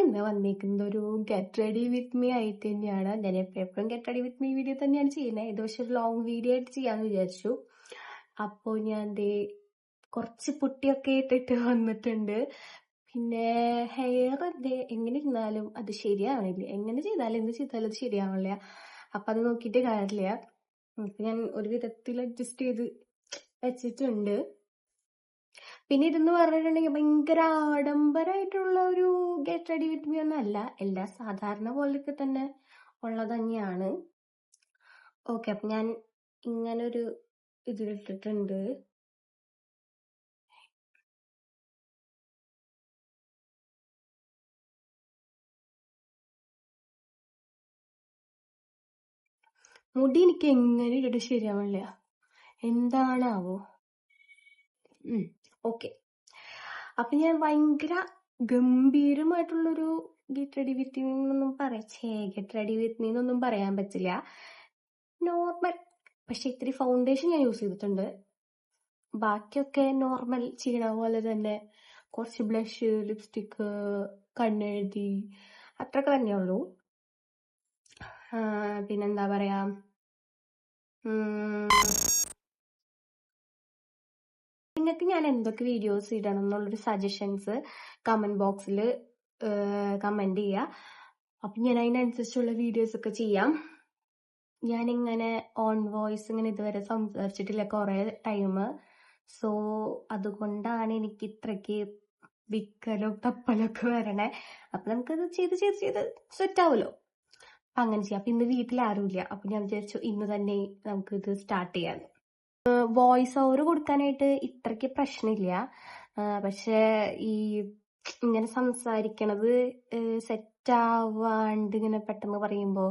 ഇന്ന് വന്നിരിക്കുന്നത് ഒരു ഗെറ്റ് റെഡി വിത്ത് മീ ആയിട്ട് തന്നെയാണ്. ഞാൻ എപ്പോഴും get ready with me video തന്നെയാണ് ചെയ്യുന്നത്. ഇത് പക്ഷെ ഒരു ലോങ് വീഡിയോ ആയിട്ട് ചെയ്യാന്ന് വിചാരിച്ചു. അപ്പോൾ ഞാൻ കുറച്ച് പുട്ടിയൊക്കെ ഇട്ടിട്ട് വന്നിട്ടുണ്ട്. പിന്നെ ഹെയർ എങ്ങനെ ഇരുന്നാലും അത് ശരിയാവണില്ല. എങ്ങനെ ചെയ്താലും എന്ത് ചെയ്താലും അത് ശരിയാവണില്ല. അപ്പൊ അത് നോക്കിയിട്ട് കാര്യമില്ല. അപ്പൊ ഞാൻ ഒരു വിധത്തിൽ അഡ്ജസ്റ്റ് ചെയ്ത് വെച്ചിട്ടുണ്ട്. പിന്നെ ഇതെന്ന് പറഞ്ഞിട്ടുണ്ടെങ്കിൽ ഭയങ്കര ആഡംബരമായിട്ടുള്ള ഒരു ഗെറ്റ് റെഡി വിത്ത് മീ ഒന്നും അല്ല. എല്ലാം സാധാരണ പോലെയൊക്കെ തന്നെ ഉള്ളത് തന്നെയാണ്. ഓക്കെ, അപ്പൊ ഞാൻ ഇങ്ങനൊരു ഇതിലിട്ടിട്ടുണ്ട്. മുടി എനിക്ക് എങ്ങനെ ഇട്ടിട്ട് ശരിയാവില്ല. എന്താണാവോ? ഓക്കെ, അപ്പൊ ഞാൻ ഭയങ്കര ഗംഭീരമായിട്ടുള്ളൊരു ഗെറ്റ് റെഡി വിത്ത് മീ എന്നൊന്നും ഗെറ്റ് റെഡി വിത്ത് മീ എന്നൊന്നും പറയാൻ പറ്റില്ല. നോർമൽ. പക്ഷെ ഇത്തിരി ഫൗണ്ടേഷൻ ഞാൻ യൂസ് ചെയ്തിട്ടുണ്ട്. ബാക്കിയൊക്കെ നോർമൽ ചെയ്യണ പോലെ തന്നെ. കുറച്ച് ബ്ലഷ്, ലിപ്സ്റ്റിക്ക്, കണ്ണെഴുതി, അത്രയൊക്കെ തന്നെയുള്ളൂ. പിന്നെന്താ പറയാ, നിങ്ങൾക്ക് ഞാൻ എന്തൊക്കെ വീഡിയോസ് ഇടണം എന്നുള്ളൊരു സജഷൻസ് കമന്റ് ബോക്സിൽ കമന്റ് ചെയ്യുക. അപ്പൊ ഞാൻ അതിനനുസരിച്ചുള്ള വീഡിയോസ് ഒക്കെ ചെയ്യാം. ഞാനിങ്ങനെ ഓൺ വോയിസ് ഇങ്ങനെ ഇതുവരെ സംസാരിച്ചിട്ടില്ല കുറെ ടൈം. സോ അതുകൊണ്ടാണ് എനിക്ക് ഇത്രയ്ക്ക് വിക്കലും തപ്പലൊക്കെ വരണേ. അപ്പൊ നമുക്കത് ചെയ്ത് സെറ്റ് ആവുമല്ലോ. അപ്പൊ അങ്ങനെ ചെയ്യാം. അപ്പൊ ഇന്ന് വീട്ടിൽ ആരുമില്ല. അപ്പൊ ഞാൻ വിചാരിച്ചു ഇന്ന് തന്നെ നമുക്കിത് സ്റ്റാർട്ട് ചെയ്യാം. വോയിസ് ഓവർ കൊടുക്കാനായിട്ട് ഇത്രയ്ക്ക് പ്രശ്നമില്ല. പക്ഷെ ഈ ഇങ്ങനെ സംസാരിക്കണത് സെറ്റ് ആവാണ്ട് ഇങ്ങനെ പെട്ടെന്ന് പറയുമ്പോ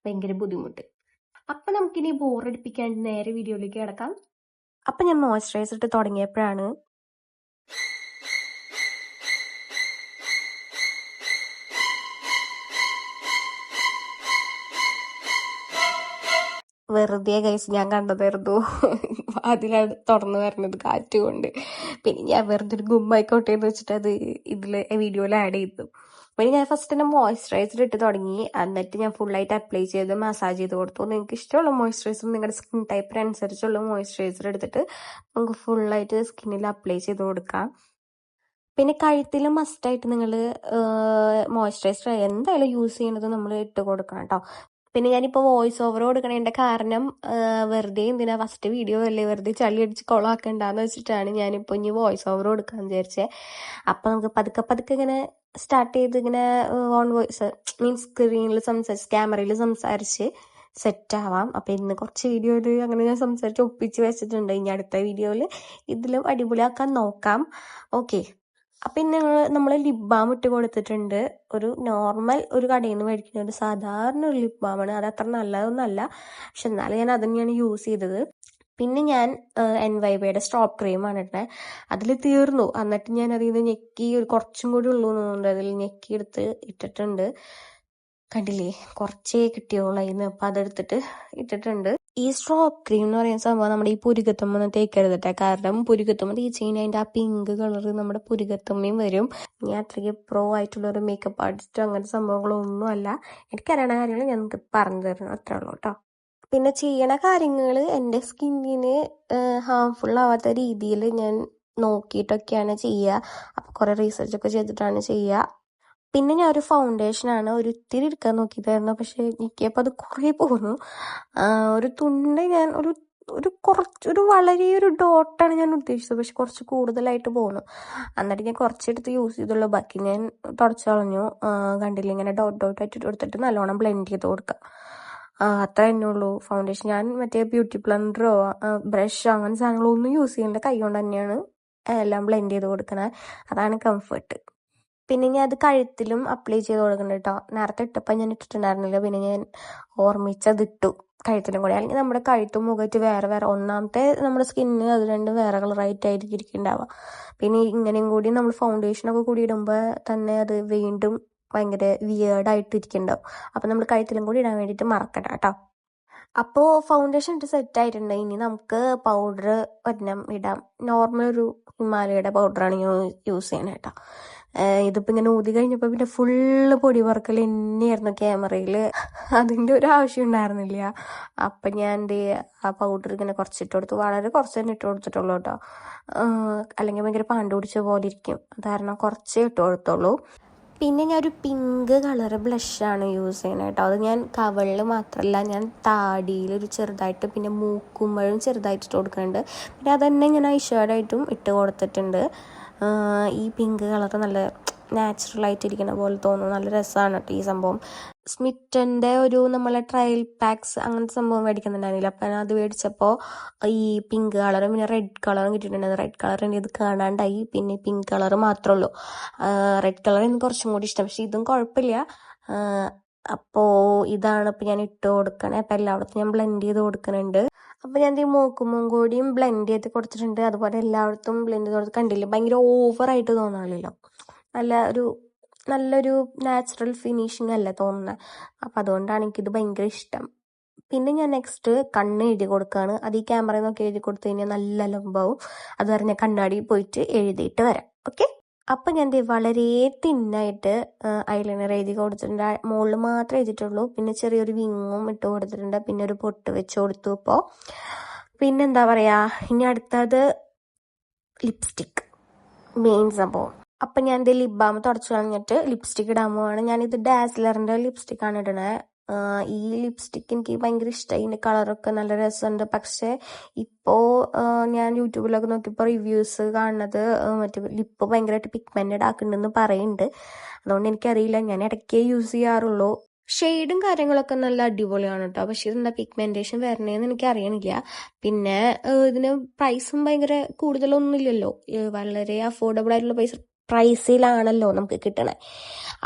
ഭയങ്കര ബുദ്ധിമുട്ട്. അപ്പൊ നമുക്കിനി ബോറടിപ്പിക്കാണ്ട് നേരെ വീഡിയോയിലേക്ക് കിടക്കാം. അപ്പൊ ഞാൻ മോയ്സ്ചറൈസർ ഇട്ട് തുടങ്ങിയപ്പോഴാണ് വെറുതെ ഗൈസ് ഞാൻ കണ്ടതായിരുന്നു. അതിലാണ് തുറന്നു വരുന്നത് കാറ്റ് കൊണ്ട്. പിന്നെ ഞാൻ വെറുതെ ഒരു ഗുമ്മായിക്കോട്ടെ എന്ന് വെച്ചിട്ട് അത് വീഡിയോയിൽ ആഡ് ചെയ്തു. പിന്നെ ഞാൻ ഫസ്റ്റ് തന്നെ മോയ്സ്ചറൈസർ ഇട്ട് തുടങ്ങി. എന്നിട്ട് ഞാൻ ഫുള്ളായിട്ട് അപ്ലൈ ചെയ്ത് മസാജ് ചെയ്ത് കൊടുത്തു. നിങ്ങൾക്ക് ഇഷ്ടമുള്ള മോയ്സ്ചറൈസർ, നിങ്ങളുടെ സ്കിൻ ടൈപ്പിനനുസരിച്ചുള്ള മോയ്സ്ചറൈസർ എടുത്തിട്ട് നമുക്ക് ഫുള്ളായിട്ട് സ്കിന്നിൽ അപ്ലൈ ചെയ്ത് കൊടുക്കാം. പിന്നെ കഴുത്തിൽ മസ്റ്റായിട്ട് നിങ്ങൾ മോയ്സ്ചറൈസർ എന്തായാലും യൂസ് ചെയ്യുന്നത് നമ്മൾ ഇട്ട് കൊടുക്കണം കേട്ടോ. പിന്നെ ഞാനിപ്പോൾ വോയിസ് ഓവർ കൊടുക്കണതിൻ്റെ കാരണം വെറുതെ എന്തിനാ ഫസ്റ്റ് വീഡിയോ അല്ലേ, വെറുതെ ചളി അടിച്ച് കൊളാക്കണ്ടെന്ന് വെച്ചിട്ടാണ് ഞാനിപ്പോൾ ഇനി വോയിസ് ഓവർ കൊടുക്കാന്ന് വിചാരിച്ചേ. അപ്പം നമുക്ക് പതുക്കെ ഇങ്ങനെ സ്റ്റാർട്ട് ചെയ്ത് ഇങ്ങനെ ഓൺ വോയിസ് മീൻസ് സ്ക്രീനിൽ ക്യാമറയിൽ സംസാരിച്ച് സെറ്റ് ആവാം. അപ്പം ഇന്ന് കുറച്ച് വീഡിയോയിൽ അങ്ങനെ ഞാൻ സംസാരിച്ച് ഒപ്പിച്ച് വെച്ചിട്ടുണ്ട്. ഇനി അടുത്ത വീഡിയോയിൽ ഇതിലും അടിപൊളിയാക്കാൻ നോക്കാം. ഓക്കെ, അപ്പം ഇന്ന് നമ്മൾ ലിപ് ബാം ഇട്ട് കൊടുത്തിട്ടുണ്ട്. ഒരു നോർമൽ ഒരു കടയിൽ നിന്ന് മേടിക്കുന്ന ഒരു സാധാരണ ഒരു ലിപ് ബാമാണ്. അത് അത്ര നല്ലതൊന്നുമല്ല, പക്ഷെ എന്നാലും ഞാൻ അത് തന്നെയാണ് യൂസ് ചെയ്തത്. പിന്നെ ഞാൻ NYBയുടെ സ്ട്രോപ്പ് ക്രീമാണ് ഇട്ടത്. അതിൽ തീർന്നു. എന്നിട്ട് ഞാൻ അതിൽ നിന്ന് ഞെക്കി കുറച്ചും കൂടി ഉള്ളൂ എന്നുണ്ട്, അതിൽ ഞെക്കി എടുത്ത് ഇട്ടിട്ടുണ്ട്. കണ്ടില്ലേ, കുറച്ചേ കിട്ടിയോളൂ അതിന്. അപ്പം അതെടുത്തിട്ട് ഇട്ടിട്ടുണ്ട്. ഈ സ്ട്രോപ്പ് ക്രീം എന്ന് പറയുന്ന സംഭവം നമ്മുടെ ഈ പുരുകത്തുമ്മ തേക്കരുതട്ടെ. കാരണം പുരുകത്തുമ്മ തേച്ച് കഴിഞ്ഞാൽ അതിൻ്റെ ആ പിങ്ക് കളർ നമ്മുടെ പുരുകത്തുമ്മയും വരും. ഞാൻ അത്രയ്ക്ക് പ്രോ ആയിട്ടുള്ള ഒരു മേക്കപ്പ് ആർട്ടിസ്റ്റോ അങ്ങനത്തെ സംഭവങ്ങളൊന്നും അല്ല. എനിക്കറിയണ കാര്യങ്ങൾ ഞാൻ നിങ്ങൾക്ക് പറഞ്ഞു തരണം, അത്രേ ഉള്ളൂ കേട്ടോ. പിന്നെ ചെയ്യണ കാര്യങ്ങൾ എൻ്റെ സ്കിന്നിന് ഹാംഫുൾ ആവാത്ത രീതിയിൽ ഞാൻ നോക്കിയിട്ടൊക്കെയാണ് ചെയ്യുക. അപ്പം കുറേ റിസർച്ചൊക്കെ ചെയ്തിട്ടാണ് ചെയ്യുക. പിന്നെ ഞാൻ ഒരു ഫൗണ്ടേഷനാണ് ഒരു ഇത്തിരി എടുക്കാൻ നോക്കിയതായിരുന്നു, പക്ഷെ എനിക്കപ്പോൾ അത് കുറേ പോന്നു. ഒരു തുണ്ട് ഞാൻ ഒരു വളരെ ഒരു ഡോട്ടാണ് ഞാൻ ഉദ്ദേശിച്ചത്, പക്ഷെ കുറച്ച് കൂടുതലായിട്ട് പോന്നു. എന്നിട്ട് ഞാൻ കുറച്ചെടുത്ത് യൂസ് ചെയ്തുള്ളൂ, ബാക്കി ഞാൻ തുടച്ചു കളഞ്ഞു. കണ്ടില്ല, ഇങ്ങനെ ഡോട്ടായിട്ട് എടുത്തിട്ട് നല്ലോണം ബ്ലെൻഡ് ചെയ്ത് കൊടുക്കാം. അത്ര തന്നെ ഉള്ളൂ ഫൗണ്ടേഷൻ. ഞാൻ മറ്റേ ബ്യൂട്ടി ബ്ലെൻഡറോ ബ്രഷോ അങ്ങനെ സാധനങ്ങളൊന്നും യൂസ് ചെയ്യേണ്ട, കൈ കൊണ്ട് തന്നെയാണ് എല്ലാം ബ്ലെൻഡ് ചെയ്ത് കൊടുക്കണത്. അതാണ് കംഫർട്ട്. പിന്നെ ഞാൻ അത് കഴുത്തിലും അപ്ലൈ ചെയ്ത് കൊടുക്കണം കേട്ടോ. നേരത്തെ ഇട്ടപ്പോൾ ഞാൻ ഇട്ടിട്ടുണ്ടായിരുന്നില്ല, പിന്നെ ഞാൻ ഓർമ്മിച്ചതിട്ടു കഴുത്തിലും കൂടി. അല്ലെങ്കിൽ നമ്മുടെ കഴുത്തും മുഖത്ത് വേറെ ഒന്നാമത്തെ നമ്മുടെ സ്കിന്നിന് അത് രണ്ടും വേറെ കളറായിട്ടായിരിക്കും ഇരിക്കുന്നുണ്ടാവുക. പിന്നെ ഇങ്ങനെയും കൂടി നമ്മൾ ഫൗണ്ടേഷനൊക്കെ കൂടി ഇടുമ്പോൾ തന്നെ അത് വീണ്ടും ഭയങ്കര വിയേർഡായിട്ട് ഇരിക്കുന്നുണ്ടാവും. അപ്പം നമ്മൾ കഴുത്തിലും കൂടി ഇടാൻ വേണ്ടിയിട്ട് മറക്കണ്ട കേട്ടോ. അപ്പോൾ ഫൗണ്ടേഷൻ ഇട്ട് സെറ്റ് ആയിട്ടുണ്ട്. ഇനി നമുക്ക് പൗഡർ ഒരെണ്ണം ഇടാം. നോർമൽ ഒരു ഹിമാലയയുടെ പൗഡറാണ് ഞാൻ യൂസ് ചെയ്യണത് കേട്ടോ. ഇതിപ്പോൾ ഇങ്ങനെ ഊതി കഴിഞ്ഞപ്പോൾ പിന്നെ ഫുള്ള് പൊടി പറക്കൽ തന്നെയായിരുന്നു ക്യാമറയിൽ. അതിൻ്റെ ഒരു ആവശ്യം ഉണ്ടായിരുന്നില്ല. അപ്പം ഞാൻ എന്ത് ചെയ്യുക, ആ പൗഡർ ഇങ്ങനെ കുറച്ചിട്ട് കൊടുത്തു. വളരെ കുറച്ച് തന്നെ ഇട്ട് കൊടുത്തിട്ടുള്ളൂ കേട്ടോ. അല്ലെങ്കിൽ ഭയങ്കര പാണ്ട് പിടിച്ച പോലെ ഇരിക്കും. അത് കാരണം കുറച്ചേ ഇട്ട് കൊടുത്തുള്ളൂ. പിന്നെ ഞാൻ ഒരു പിങ്ക് കളർ ബ്ലഷാണ് യൂസ് ചെയ്യുന്നത് കേട്ടോ. അത് ഞാൻ കവളിൽ മാത്രമല്ല, ഞാൻ താടിയിലൊരു ചെറുതായിട്ട്, പിന്നെ മൂക്കുമ്പോഴും ചെറുതായിട്ട് ഇട്ട് കൊടുക്കുന്നുണ്ട്. പിന്നെ അതന്നെ ഞാൻ ഐഷാഡായിട്ടും ഇട്ട് കൊടുത്തിട്ടുണ്ട്. ഈ പിങ്ക് കളർ നല്ല നാച്ചുറലായിട്ടിരിക്കുന്ന പോലെ തോന്നുന്നു. നല്ല രസമാണ് കേട്ടോ ഈ സംഭവം. സ്മിറ്റൻ്റെ ഒരു നമ്മളെ ട്രയൽ പാക്സ് അങ്ങനത്തെ സംഭവം മേടിക്കുന്നുണ്ടായിരുന്നില്ല. അപ്പം അത് മേടിച്ചപ്പോൾ ഈ പിങ്ക് കളറും പിന്നെ റെഡ് കളറും കിട്ടിയിട്ടുണ്ടായിരുന്നു. റെഡ് കളർ ഇത് കാണാണ്ടായി, പിന്നെ പിങ്ക് കളർ മാത്രമേ ഉള്ളൂ. റെഡ് കളർ എനിക്ക് കുറച്ചും കൂടി ഇഷ്ടം, പക്ഷെ ഇതും കുഴപ്പമില്ല. അപ്പോൾ ഇതാണ് ഇപ്പം ഞാൻ ഇട്ട് കൊടുക്കണേ. അപ്പം എല്ലായിടത്തും ഞാൻ ബ്ലെൻഡ് ചെയ്ത് കൊടുക്കുന്നുണ്ട്. അപ്പം ഞാൻ ഈ മൂക്കുമ്പം കൂടിയും ബ്ലെൻഡ് ചെയ്ത് കൊടുത്തിട്ടുണ്ട്. അതുപോലെ എല്ലായിടത്തും ബ്ലെൻഡ് ചെയ്ത് കൊടുത്ത് കണ്ടില്ല, ഭയങ്കര ഓവറായിട്ട് തോന്നാറില്ലല്ലോ. നല്ലൊരു നാച്ചുറൽ ഫിനിഷിങ് അല്ലേ തോന്നുന്നത്. അപ്പം അതുകൊണ്ടാണ് എനിക്കിത് ഭയങ്കര ഇഷ്ടം. പിന്നെ ഞാൻ നെക്സ്റ്റ് കണ്ണ് എഴുതി കൊടുക്കുകയാണ്. അത് ഈ ക്യാമറയിൽ നിന്നൊക്കെ എഴുതി കൊടുത്തു കഴിഞ്ഞാൽ നല്ല ലംബാവും. അത് പറഞ്ഞ് കണ്ണാടി പോയിട്ട് എഴുതിയിട്ട് വരാം. ഓക്കെ. അപ്പം ഞാൻ വളരെ തിന്നായിട്ട് ഐലൈനർ എഴുതി കൊടുത്തിട്ടുണ്ട്. മുകളിൽ മാത്രമേ എഴുതിയിട്ടുള്ളൂ. പിന്നെ ചെറിയൊരു വിങ്ങും ഇട്ട് കൊടുത്തിട്ടുണ്ട്. പിന്നെ ഒരു പൊട്ട് വെച്ച് കൊടുത്തു. ഇപ്പോൾ പിന്നെന്താ പറയുക, ഇനി അടുത്തത് ലിപ്സ്റ്റിക്, മെയിൻ സംഭവം. അപ്പം ഞാൻ ഇത് ലിപ് ബാം തുടച്ചു കളഞ്ഞിട്ട് ലിപ്സ്റ്റിക്ക് ഇടാൻ പോവാണ്. ഞാനിത് ഡാസ്ലറിൻ്റെ ലിപ്സ്റ്റിക്കാണ് ഇടണേ. ഈ ലിപ്സ്റ്റിക്ക് എനിക്ക് ഭയങ്കര ഇഷ്ടമായി. ഇതിൻ്റെ കളറൊക്കെ നല്ല രസമുണ്ട്. പക്ഷേ ഇപ്പോൾ ഞാൻ യൂട്യൂബിലൊക്കെ നോക്കിയപ്പോൾ റിവ്യൂസ് കാണുന്നത് മറ്റേ ലിപ്പ് ഭയങ്കരമായിട്ട് പിഗ്മെൻറ്റഡ് ആക്കുന്നുണ്ടെന്ന് പറയുന്നുണ്ട്. അതുകൊണ്ട് എനിക്കറിയില്ല, ഞാൻ ഇടയ്ക്കേ യൂസ് ചെയ്യാറുള്ളൂ. ഷെയ്ഡും കാര്യങ്ങളൊക്കെ നല്ല അടിപൊളിയാണ് കേട്ടോ. പക്ഷെ ഇതെന്താ പിഗ്മെൻറ്റേഷൻ വരണേന്ന് എനിക്ക് അറിയണില്ല. പിന്നെ ഇതിന് പ്രൈസും ഭയങ്കര കൂടുതലൊന്നുമില്ലല്ലോ. വളരെ അഫോർഡബിൾ ആയിട്ടുള്ള പ്രൈസിലാണല്ലോ നമുക്ക് കിട്ടണേ.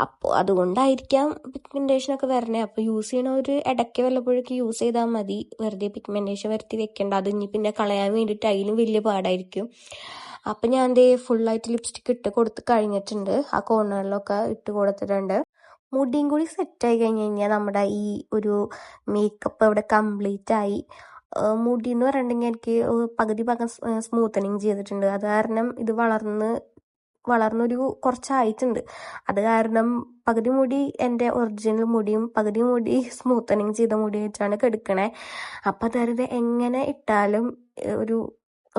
അപ്പോൾ അതുകൊണ്ടായിരിക്കാം പിഗ്മെൻറ്റേഷനൊക്കെ വരണേ. അപ്പോൾ യൂസ് ചെയ്യണവർ ഇടയ്ക്ക് വല്ലപ്പോഴൊക്കെ യൂസ് ചെയ്താൽ മതി. വെറുതെ പിഗ്മെൻറ്റേഷൻ വരുത്തി വെക്കേണ്ട. അത് ഇനി പിന്നെ കളയാൻ വേണ്ടിയിട്ട് അതിലും വലിയ പാടായിരിക്കും. അപ്പം ഞാൻ ദേ ഫുള്ളായിട്ട് ലിപ്സ്റ്റിക്ക് ഇട്ട് കൊടുത്ത് കഴിഞ്ഞിട്ടുണ്ട്. ആ കോർണറിലൊക്കെ ഇട്ട് കൊടുത്തിട്ടുണ്ട്. മുടിയും കൂടി സെറ്റായി കഴിഞ്ഞ് കഴിഞ്ഞാൽ നമ്മുടെ ഈ ഒരു മേക്കപ്പ് ഇവിടെ കംപ്ലീറ്റ് ആയി. മുടി എന്ന് പറഞ്ഞിട്ടുണ്ടെങ്കിൽ എനിക്ക് പകുതി ഭാഗം സ്മൂത്തനിങ് ചെയ്തിട്ടുണ്ട്. അത് കാരണം ഇത് വളർന്നൊരു കുറച്ചായിട്ടുണ്ട്. അത് കാരണം പകുതി മുടി എൻ്റെ ഒറിജിനൽ മുടിയും പകുതി മുടി സ്മൂത്തനിങ് ചെയ്ത മുടിയായിട്ടാണ് കെടുക്കണേ. അപ്പം അതായത് എങ്ങനെ ഇട്ടാലും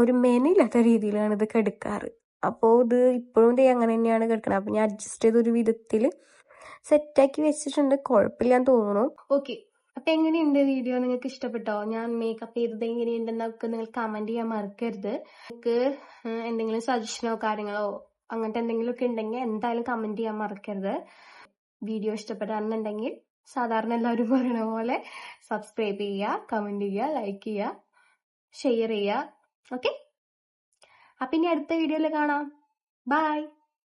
ഒരു മെനയില്ലാത്ത രീതിയിലാണ് ഇത് കെടുക്കാറ്. അപ്പോൾ ഇത് ഇപ്പോഴും അങ്ങനെ തന്നെയാണ് കിടക്കുന്നത്. അപ്പം ഞാൻ അഡ്ജസ്റ്റ് ചെയ്തൊരു വിധത്തിൽ സെറ്റാക്കി വെച്ചിട്ടുണ്ട്. കുഴപ്പമില്ലാന്ന് തോന്നുന്നു. ഓക്കെ. അപ്പം എങ്ങനെയുണ്ട് വീഡിയോ? നിങ്ങൾക്ക് ഇഷ്ടപ്പെട്ടോ? ഞാൻ മേക്കപ്പ് ചെയ്തത് എങ്ങനെയുണ്ടെന്നൊക്കെ നിങ്ങൾ കമൻറ്റ് ചെയ്യാൻ മറക്കരുത്. നിങ്ങൾക്ക് എന്തെങ്കിലും സജഷനോ കാര്യങ്ങളോ അങ്ങനത്തെ എന്തെങ്കിലുമൊക്കെ ഉണ്ടെങ്കിൽ എന്തായാലും കമൻറ്റ് ചെയ്യാൻ മറക്കരുത്. വീഡിയോ ഇഷ്ടപ്പെടാന്നുണ്ടെങ്കിൽ സാധാരണ എല്ലാവരും പറയണ പോലെ സബ്സ്ക്രൈബ് ചെയ്യുക, കമൻറ്റ് ചെയ്യുക, ലൈക്ക് ചെയ്യുക, ഷെയർ ചെയ്യുക. ഓക്കെ. അപ്പം ഇനി അടുത്ത വീഡിയോയിൽ കാണാം. ബൈ.